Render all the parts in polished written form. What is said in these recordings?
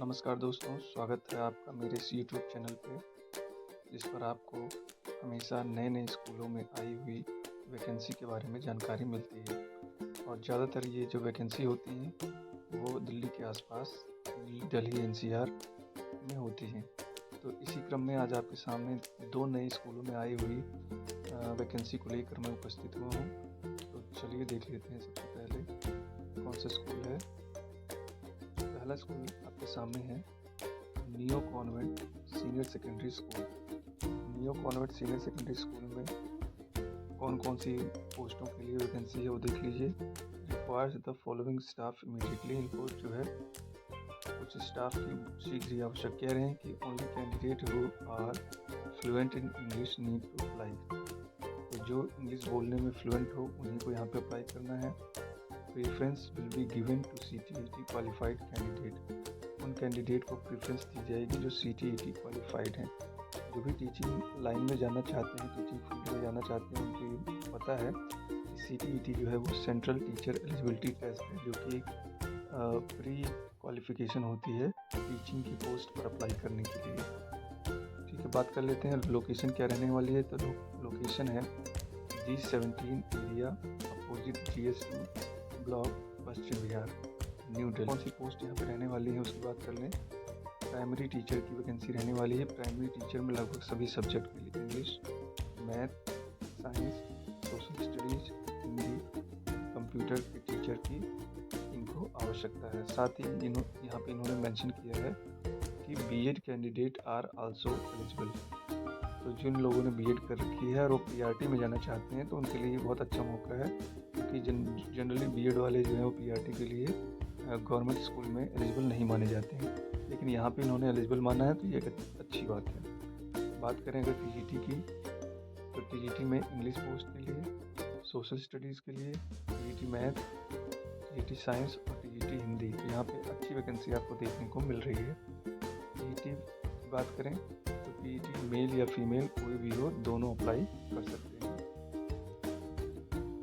नमस्कार दोस्तों, स्वागत है आपका मेरे इस यूट्यूब चैनल पे, जिस पर आपको हमेशा नए नए स्कूलों में आई हुई वैकेंसी के बारे में जानकारी मिलती है। और ज़्यादातर ये जो वैकेंसी होती हैं वो दिल्ली के आसपास, दिल्ली एनसीआर में होती हैं। तो इसी क्रम में आज आपके सामने दो नए स्कूलों में आई हुई वैकेंसी को लेकर मैं उपस्थित हुआ हूँ। तो चलिए देख लेते हैं। सबसे पहले कौन सा स्कूल है। पहला स्कूल आपके सामने है neo convent senior secondary school. Neo convent senior secondary school में कौन कौन सी पोस्टों के लिए वैकेंसी है वो देख लीजिए। Requires the following staff immediately. इनको जो है कुछ स्टाफ की शीघ्र आवश्यक कह रहे हैं कि only candidate who are fluent in English need to apply. तो जो इंग्लिश बोलने में फ्लुएंट हो उन्हीं को यहाँ पे अप्लाई करना है। Preference will be given to CTET qualified candidate. उन कैंडिडेट को प्रेफरेंस दी जाएगी जो CTET क्वालिफाइड हैं। जो भी टीचिंग लाइन में जाना चाहते हैं, टीचिंग फील्ड में जाना चाहते हैं, उनको ये पता है कि CTET जो है वो सेंट्रल टीचर एलिजिबिलिटी टेस्ट है, जो कि प्री क्वालिफिकेशन होती है टीचिंग की पोस्ट पर अप्लाई करने के लिए। ठीक है, बात कर लेते हैं लोकेशन क्या रहने वाली है। तो लोकेशन है G17 area, opposite GS2 block, Paschim Vihar, New Delhi. कौन सी पोस्ट यहाँ पे रहने वाली है उसकी बात कर लें। प्राइमरी टीचर की वैकेंसी रहने वाली है। प्राइमरी टीचर में लगभग सभी सब्जेक्ट के लिए English, math, science, social studies, Hindi, computer के टीचर की इनको आवश्यकता है। साथ ही यहाँ पे इन्होंने मेंशन किया है कि BEd candidate are also eligible. तो जिन लोगों ने BEd कर रखी है और वो PRT में जाना चाहते हैं तो उनके लिए बहुत अच्छा मौका है, क्योंकि जनरली BEd वाले जो हैं वो PRT के लिए गवर्नमेंट स्कूल में एलिजिबल नहीं माने जाते हैं, लेकिन यहाँ पे इन्होंने एलिजिबल माना है, तो ये एक अच्छी बात है। बात करें अगर TGT की, तो TGT में इंग्लिश पोस्ट के लिए, सोशल स्टडीज़ के लिए, TGT मैथ, TGT साइंस और TGT हिंदी, यहाँ पे अच्छी वैकेंसी आपको देखने को मिल रही है। TGT की बात करें तो TGT मेल या फीमेल कोई भी हो, दोनों अप्लाई कर सकते हैं।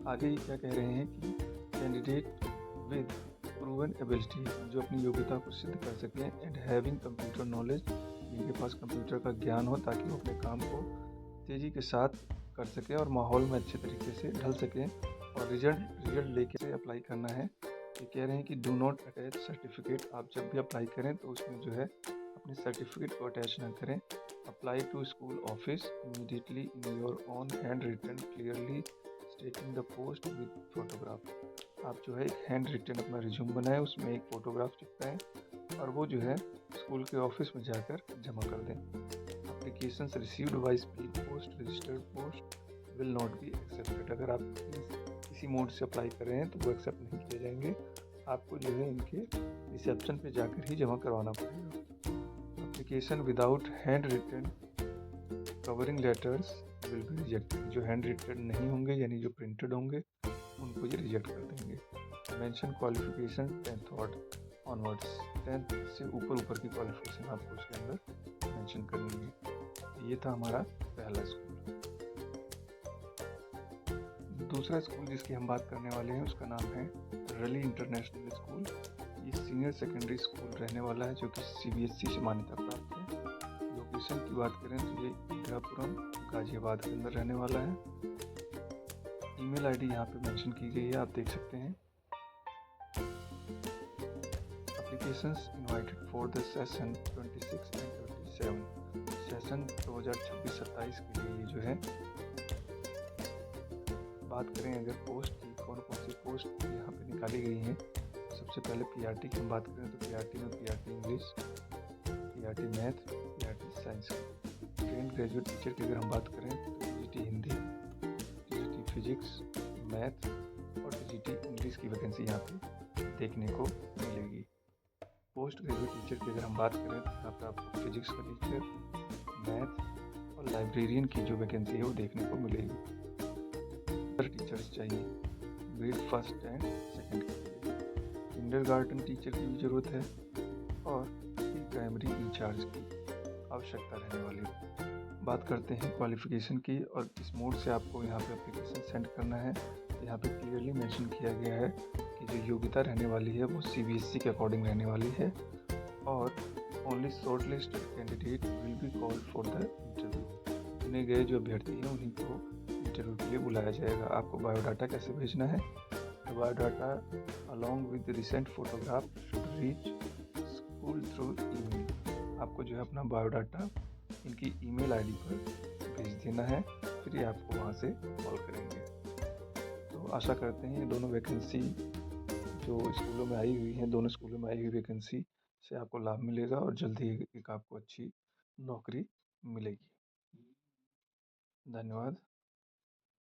आगे क्या कह रहे हैं कि कैंडिडेट विद प्रूवन एबिलिटी, जो अपनी योग्यता को सिद्ध कर सकें, एंड हैविंग कंप्यूटर नॉलेज, जिनके पास कंप्यूटर का ज्ञान हो ताकि वो अपने काम को तेज़ी के साथ कर सकें और माहौल में अच्छे तरीके से ढल सकें, और रिजल्ट लेके से अप्लाई करना है। ये कह रहे हैं कि डू नॉट अटैच सर्टिफिकेट। आप जब भी अप्लाई करें तो उसमें जो है अपने सर्टिफिकेट को अटैच ना करें। Apply to school office immediately in your own hand written clearly stating the post with photograph. आप जो है एक हैंड रिटन अपना रिज्यूम बनाएं, उसमें एक फ़ोटोग्राफ चिपकाएं और वो जो है स्कूल के ऑफिस में जाकर जमा कर दें। Applications received by speed post registered post will not be accepted. अगर आप किसी मोड से अप्लाई कर रहे हैं तो वो एक्सेप्ट नहीं किए जाएंगे। आपको जो है इनके रिसेप्शन पे जाकर ही जमा करवाना पड़ेगा। Application without hand written covering letters will be rejected. जो हैंड रिटन नहीं होंगे यानी जो प्रिंटेड होंगे उनको ये रिजेक्ट कर देंगे। Mention qualification 10th onwards, 10th से ऊपर की क्वालिफिकेशन आपको उसके अंदर मेंशन करनी है। ये था हमारा पहला स्कूल। दूसरा स्कूल जिसकी हम बात करने वाले हैं उसका नाम है रली इंटरनेशनल स्कूल। ये सीनियर सेकेंडरी स्कूल रहने वाला है, जो कि CBSE से मान्यता प्राप्त है। लोकेशन की बात करें तो ये इंदिरापुरम गाजियाबाद के अंदर रहने वाला है। ईमेल आईडी यहाँ पे मेंशन की गई है, आप देख सकते हैं। Applications invited for the session 26 and 27। Session 2026-27 के लिए ये जो है। बात करें अगर पोस्ट की, कौन कौन सी पोस्ट यहाँ पे निकाली गई हैं। सबसे पहले PRT की हम बात करें तो PRT में PRT English, PRT math, PRT science. Trained graduate teacher की अगर हम बात करें तो TGT Hindi, TGT physics, math और TGT इंग्लिश की वैकेंसी यहाँ पे देखने को मिलेगी। पोस्ट ग्रेजुएट टीचर की अगर हम बात करें तो यहाँ पर आपको फिजिक्स का टीचर, मैथ और लाइब्रेरियन की जो वैकेंसी है वो देखने को मिलेगी। टीचर्स चाहिए ग्रेड 1st एंड 2nd के लिए। किंडरगार्टन टीचर की भी ज़रूरत है और प्री प्राइमरी इंचार्ज की आवश्यकता रहने वाली है। बात करते हैं क्वालिफिकेशन की, और किस मोड से आपको यहाँ पे एप्लीकेशन सेंड करना है। यहाँ पे क्लियरली मेंशन किया गया है कि जो योग्यता रहने वाली है वो CBSE के अकॉर्डिंग रहने वाली है, और only shortlisted candidate will be called for the interview. चुने गए जो अभ्यर्थी हैं उन्हीं को इंटरव्यू के लिए बुलाया जाएगा। आपको बायोडाटा कैसे भेजना है? तो biodata along with recent photograph should reach school through email. आपको जो है अपना बायोडाटा इनकी ईमेल आईडी पर भेज देना है, फिर ये आपको वहाँ से कॉल करेंगे। तो आशा करते हैं ये दोनों वैकेंसी जो स्कूलों में आई हुई हैं, दोनों स्कूलों में आई हुई वैकेंसी से आपको लाभ मिलेगा और जल्द ही एक आपको अच्छी नौकरी मिलेगी। धन्यवाद।